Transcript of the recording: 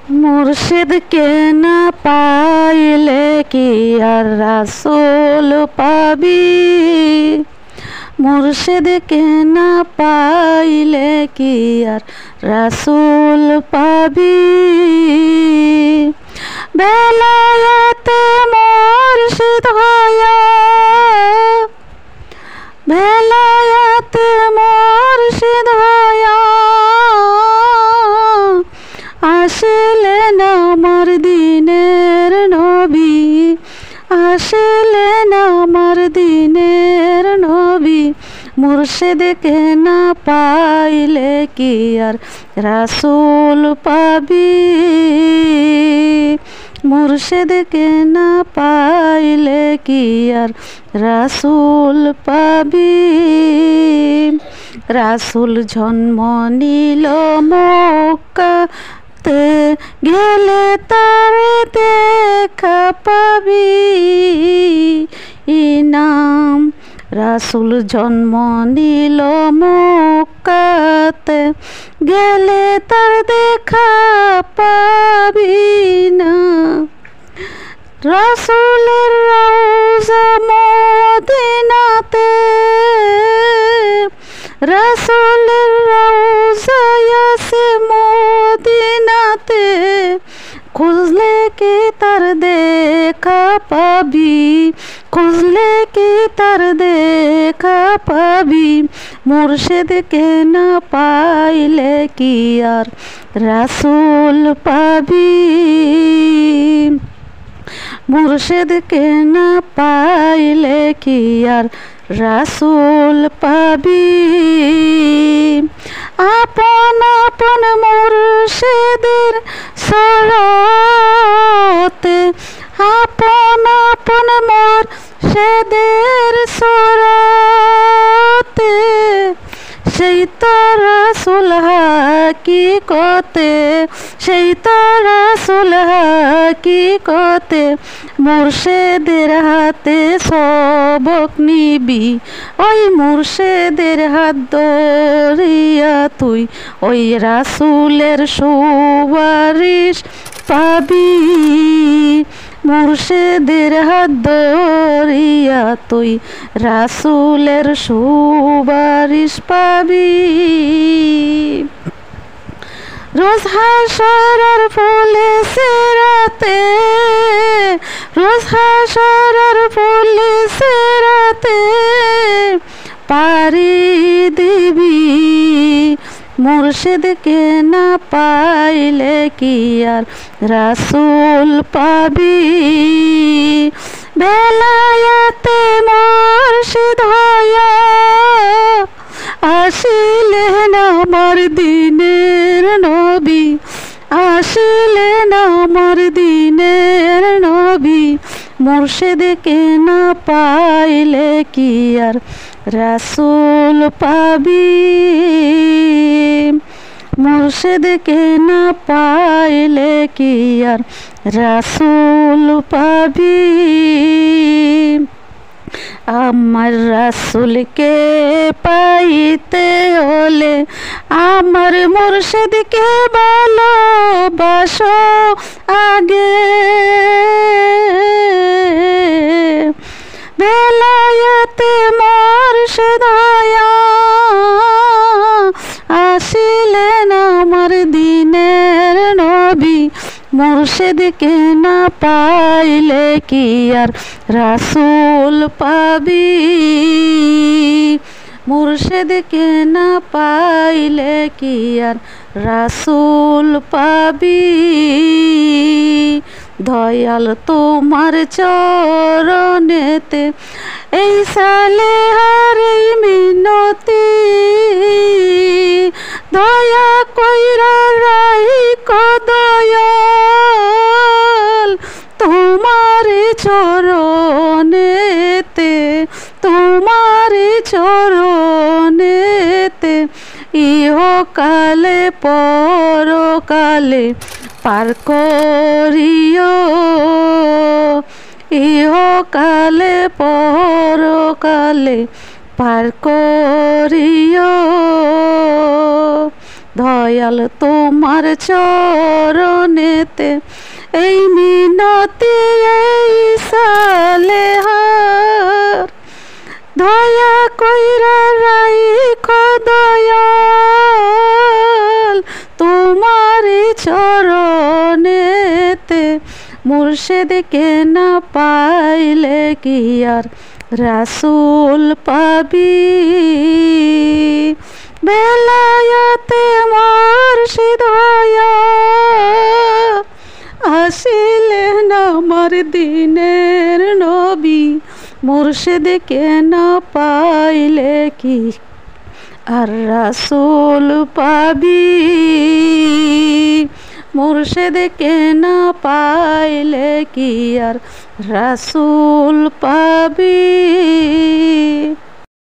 মুর্শিদকে না পাইলে কি আর রাসূল পাবি, মুর্শিদকে না পাইলে কি আর রাসূল পাবি। বেলায়েতে মুর্শিদ হইয়া, বেলায়েতে মুর্শিদ হইয়া আসলেন আমার দিনের নবী, আসলেন আমার দিনের নবী। মুর্শিদকে না পাইলে কি আর রাসূল পাবি, মুর্শিদকে না পাইলে কি আর রাসূল পাবি। রাসূল জন্ম নিল মক্কাতে, গেলে তার দেখা পাবি ইনাম। রাসূল জন্ম নিল মক্কাতে, গেলে তার দেখা পাবি না। রাসূলের রওজা মদিনাতে, রাসূলের রওজা আছে মদিনাতে, খুঁজলে কি তার দেখা পাবি, খুঁজলে কি তার দেখা পাবি। মুর্শিদকে না পাইলে কি আর রাসূল পাবি, মুর্শিদকে না পাইলে কি আর রাসূল পাবি। আপন আপন মুর্শিদের সুরতে, আপন আপন মুর্শিদের সুরতে, সেই তো রাসূল হাকিকতে, সেই তো রাসূল হাকিকতে। মুর্শিদের হাতে সবক নিবি, ওই মুর্শিদের হাত ধরিয়া তুই ওই রাসূলের সুপারিশ পাবি। মুর্শিদের হাত ধরিয়া তুই রাসূলের সুপারিশ পাবি। রোজ হাশরের পুলিশেরাতে, রোজ হাশরের পুলিশেরাতে পারি দিবি। মুর্শিদকে না পাইলে কি আর রাসূল পাবি। বেলায়েতে মুর্শিদ হইয়া আসিলেন আমার দিনের নবী, আসিলেন আমার দিনের নবী। মুর্শিদকে না পাইলে কি আর রাসূল পাবি, মুর্শিদকে না পাইলে কি আর রাসূল পাবি। আমার রাসূলকে পাইতে হলে আমার মুর্শিদকে ভালোবাসো আগে। বেলায়েতে মুর্শিদ হইয়া আসিলেন আমার দিনের নবী। মুর্শিদকে না পাইলে কি আর রাসূল পাবি, মুর্শিদকে না পাইলে কি আর রাসূল পাবি। দয়াল তোমার চরণেতে এই সালেহার মিনতি, দয়া কইরা রাইখো দয়াল তোমার চরণেতে, তোমার চরণেতে। ইহকালে পরকালে পার করিও, ইহকালে পরকালে পার করিও। দয়াল তোমার চরণেতে এই মিনতি এই সালেহার দয়া কইরা রাইখো দয়াল তোমার চরণেতে মুর্শিদকে না পাইলে কি আর রাসূল পাবি বেলায়েতে মুর্শিদ হইয়া আসিলেন আমার দিনের নবী মুর্শিদকে না পাইলে কি আর রাসূল পাবি মুর্শিদকে না পাইলে কি আর রাসূল পাবি।